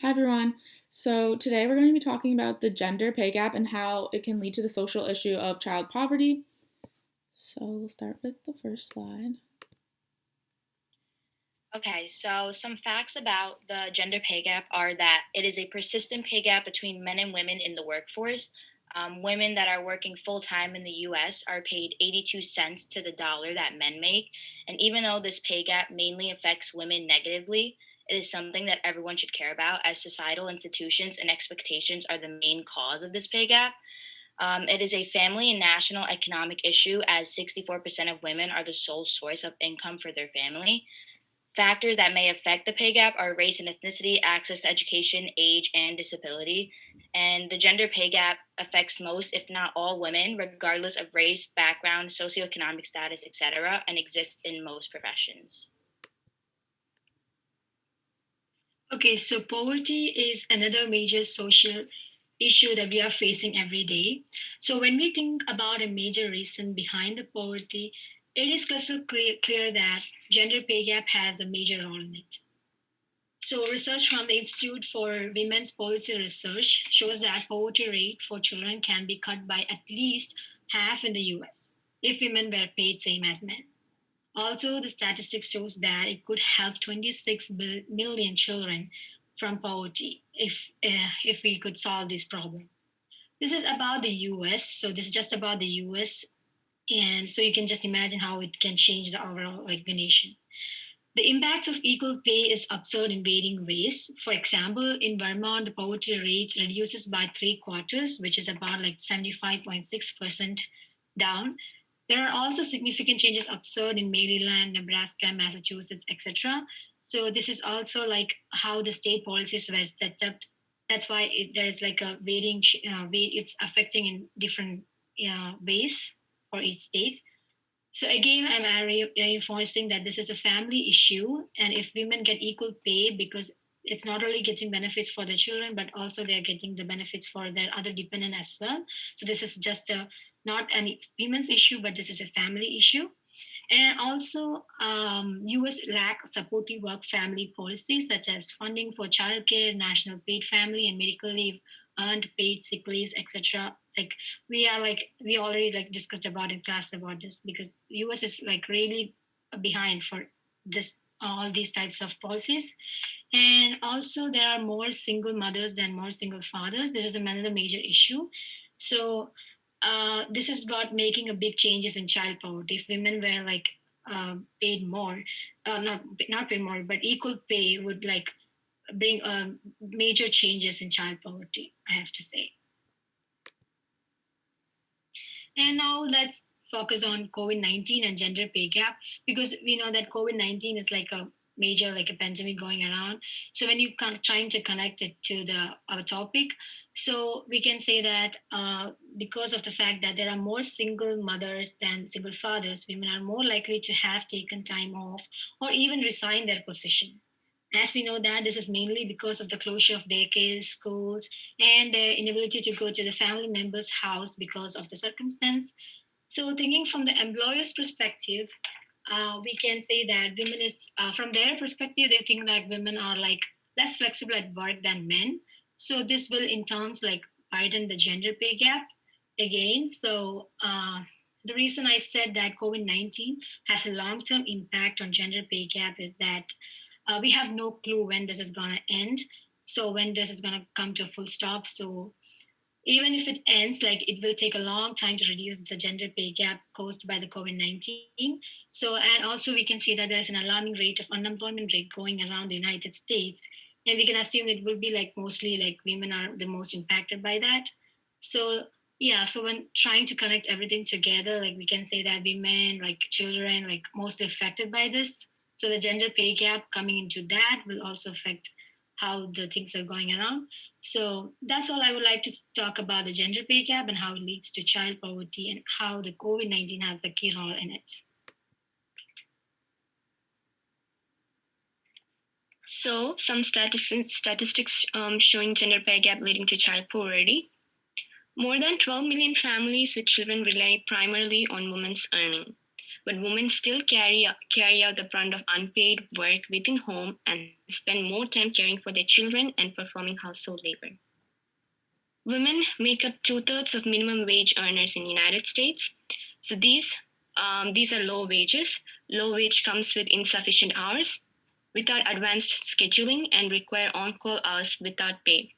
Hi, everyone. So, today we're going to be talking about the gender pay gap and how it can lead to the social issue of child poverty. So, we'll start with the first slide. Okay, so some facts about the gender pay gap are that it is a persistent pay gap between men and women in the workforce. Women that are working full time in the US are paid 82 cents to the dollar that men make. And even though this pay gap mainly affects women negatively, it is something that everyone should care about as societal institutions and expectations are the main cause of this pay gap. It is a family and national economic issue as 64% of women are the sole source of income for their family. Factors that may affect the pay gap are race and ethnicity, access to education, age, and disability. And the gender pay gap affects most, if not all, women, regardless of race, background, socioeconomic status, etc., and exists in most professions. Okay, so poverty is another major social issue that we are facing every day. So when we think about a major reason behind the poverty, it is crystal clear that gender pay gap has a major role in it. So research from the Institute for Women's Policy Research shows that poverty rate for children can be cut by at least half in the US if women were paid same as men. Also, the statistics shows that it could help 26 million children from poverty if we could solve this problem. This is about the US, so this is just about the US, and so you can just imagine how it can change the overall like the nation. The impact of equal pay is absurd in varying ways. For example, in Vermont, the poverty rate reduces by three quarters, which is about like 75.6% down. There are also significant changes observed in Maryland, Nebraska, Massachusetts, etc. So this is also like how the state policies were set up. That's why there is like a varying way. It's affecting in different ways for each state. So again, I'm reinforcing that this is a family issue, and if women get equal pay, because it's not only getting benefits for the children, but also they're getting the benefits for their other dependent as well. So this is just a not an women's issue, but this is a family issue. And also, US lack supportive work family policies such as funding for childcare, national paid family and medical leave, earned paid sick leaves, etc. We already like discussed about in class about this because US is like really behind for this all these types of policies. And also there are more single mothers than more single fathers. This is another major issue. So this is about making a big changes in child poverty. If women were like paid more, not paid more, but equal pay would like bring major changes in child poverty, I have to say. And now let's focus on COVID-19 and gender pay gap because we know that COVID-19 is like a major like a pandemic going around. So when you trying to connect it to the our topic, so we can say that because of the fact that there are more single mothers than single fathers, women are more likely to have taken time off or even resign their position. As we know that this is mainly because of the closure of daycares, schools, and their inability to go to the family member's house because of the circumstance. So, thinking from the employer's perspective, we can say that women is from their perspective they think that women are like less flexible at work than men. So this will in terms like widen the gender pay gap again. So the reason I said that COVID-19 has a long-term impact on gender pay gap is that we have no clue when this is going to end. So when this is going to come to a full stop. So even if it ends, like it will take a long time to reduce the gender pay gap caused by the COVID-19. So, and also we can see that there's an alarming rate of unemployment rate going around the United States. And we can assume it will be like mostly like women are the most impacted by that. So, yeah, so when trying to connect everything together, like we can say that women, like children, like mostly affected by this. So the gender pay gap coming into that will also affect how the things are going around. So that's all I would like to talk about the gender pay gap and how it leads to child poverty and how the COVID-19 has a key role in it. So, some statistics showing gender pay gap leading to child poverty. More than 12 million families with children rely primarily on women's earning. but women still carry out the brunt of unpaid work within home and spend more time caring for their children and performing household labor. Women make up 2/3 of minimum wage earners in the United States. So these are low wages. Low wage comes with insufficient hours, without advanced scheduling, and require on-call hours without pay.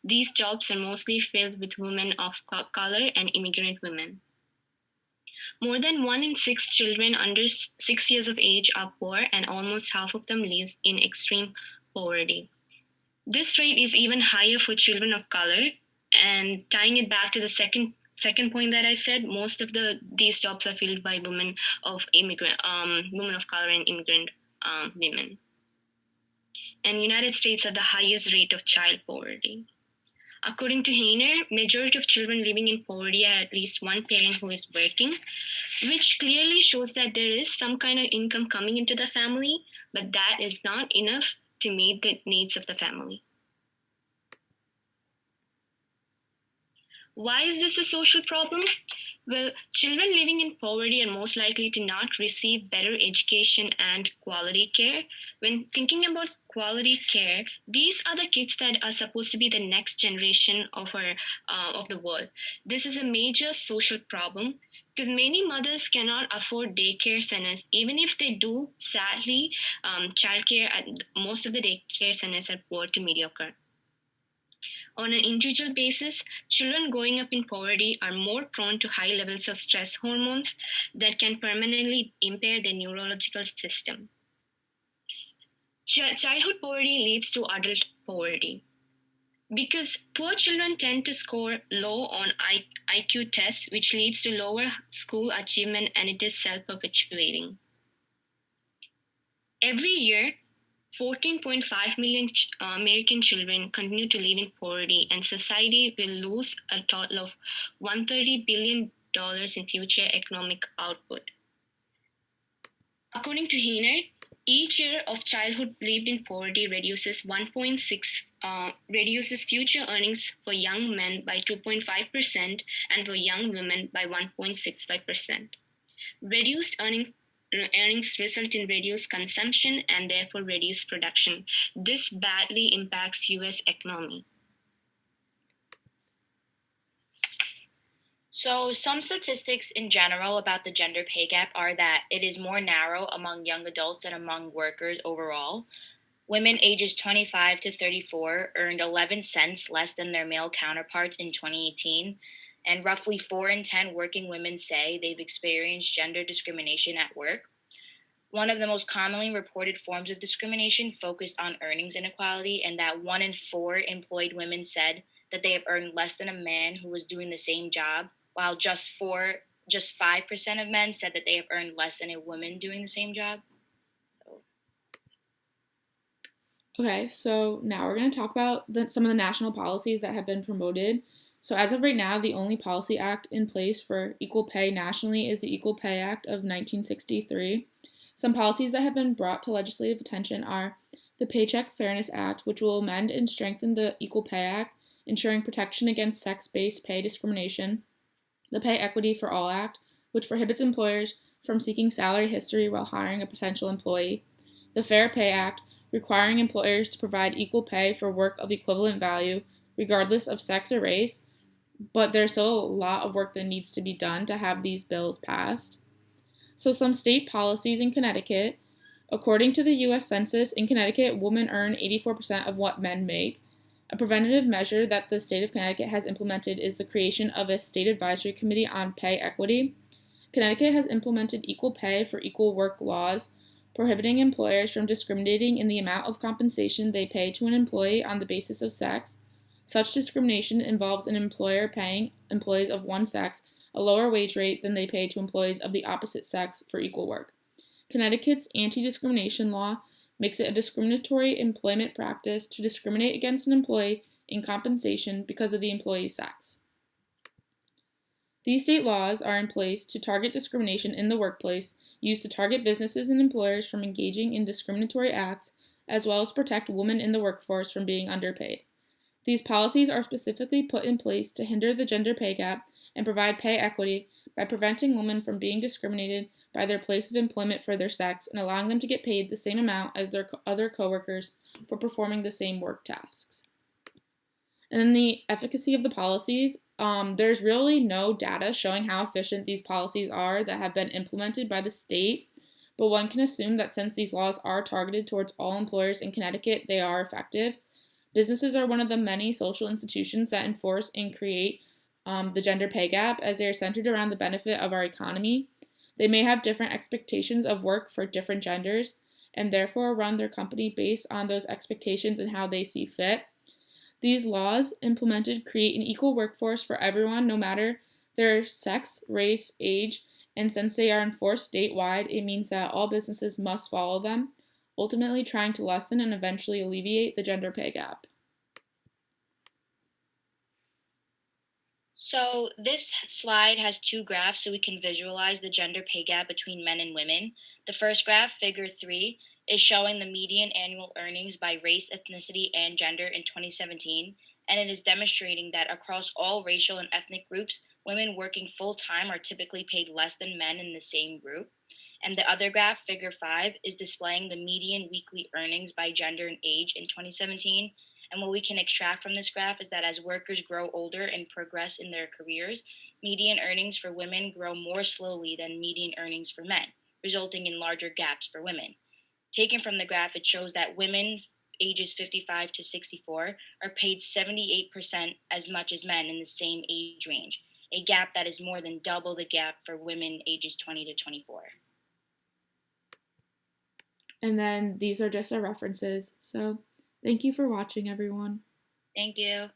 These jobs are mostly filled with women of color and immigrant women. More than 1 in 6 children under 6 years of age are poor, and almost half of them live in extreme poverty. This rate is even higher for children of color, and tying it back to the second point that I said, most of these jobs are filled by women of color and immigrant women. And United States have the highest rate of child poverty. According to Hainer, majority of children living in poverty have at least one parent who is working, which clearly shows that there is some kind of income coming into the family, but that is not enough to meet the needs of the family. Why is this a social problem? Well, children living in poverty are most likely to not receive better education and quality care. When thinking about quality care, these are the kids that are supposed to be the next generation of the world. This is a major social problem because many mothers cannot afford daycare centers. Even if they do, sadly, childcare at most of the daycare centers are poor to mediocre. On an individual basis, children growing up in poverty are more prone to high levels of stress hormones that can permanently impair their neurological system. Childhood poverty leads to adult poverty. Because poor children tend to score low on IQ tests, which leads to lower school achievement, and it is self-perpetuating. Every year, 14.5 million American children continue to live in poverty, and society will lose a total of $130 billion in future economic output. According to Hiner, each year of childhood lived in poverty reduces reduces future earnings for young men by 2.5% and for young women by 1.65%. Reduced earnings result in reduced consumption and therefore reduced production. This badly impacts US economy. So, some statistics in general about the gender pay gap are that it is more narrow among young adults and among workers overall. Women ages 25 to 34 earned 11 cents less than their male counterparts in 2018, and roughly 4 in 10 working women say they've experienced gender discrimination at work. One of the most commonly reported forms of discrimination focused on earnings inequality, and that 1 in 4 employed women said that they have earned less than a man who was doing the same job, while just 5% of men said that they have earned less than a woman doing the same job. Okay, so now we're going to talk about some of the national policies that have been promoted. So as of right now, the only policy act in place for equal pay nationally is the Equal Pay Act of 1963. Some policies that have been brought to legislative attention are the Paycheck Fairness Act, which will amend and strengthen the Equal Pay Act, ensuring protection against sex-based pay discrimination, the Pay Equity for All Act, which prohibits employers from seeking salary history while hiring a potential employee, the Fair Pay Act, requiring employers to provide equal pay for work of equivalent value, regardless of sex or race, but there's still a lot of work that needs to be done to have these bills passed. So some state policies in Connecticut. According to the U.S. Census, in Connecticut, women earn 84% of what men make. A preventative measure that the state of Connecticut has implemented is the creation of a state advisory committee on pay equity. Connecticut has implemented equal pay for equal work laws, prohibiting employers from discriminating in the amount of compensation they pay to an employee on the basis of sex. Such discrimination involves an employer paying employees of one sex a lower wage rate than they pay to employees of the opposite sex for equal work. Connecticut's anti-discrimination law makes it a discriminatory employment practice to discriminate against an employee in compensation because of the employee's sex. These state laws are in place to target discrimination in the workplace, used to target businesses and employers from engaging in discriminatory acts, as well as protect women in the workforce from being underpaid. These policies are specifically put in place to hinder the gender pay gap and provide pay equity by preventing women from being discriminated by their place of employment for their sex and allowing them to get paid the same amount as their other coworkers for performing the same work tasks. And then the efficacy of the policies, there's really no data showing how efficient these policies are that have been implemented by the state, but one can assume that since these laws are targeted towards all employers in Connecticut, they are effective. Businesses are one of the many social institutions that enforce and create the gender pay gap, as they are centered around the benefit of our economy. They may have different expectations of work for different genders, and therefore run their company based on those expectations and how they see fit. These laws implemented create an equal workforce for everyone, no matter their sex, race, age, and since they are enforced statewide, it means that all businesses must follow them, ultimately trying to lessen and eventually alleviate the gender pay gap. So this slide has two graphs so we can visualize the gender pay gap between men and women. The first graph, figure 3, is showing the median annual earnings by race, ethnicity, and gender in 2017, and it is demonstrating that across all racial and ethnic groups, women working full-time are typically paid less than men in the same group. And the other graph, figure 5, is displaying the median weekly earnings by gender and age in 2017. And what we can extract from this graph is that as workers grow older and progress in their careers, median earnings for women grow more slowly than median earnings for men, resulting in larger gaps for women. Taken from the graph, it shows that women ages 55 to 64 are paid 78% as much as men in the same age range, a gap that is more than double the gap for women ages 20 to 24. And then these are just our references. So thank you for watching, everyone. Thank you.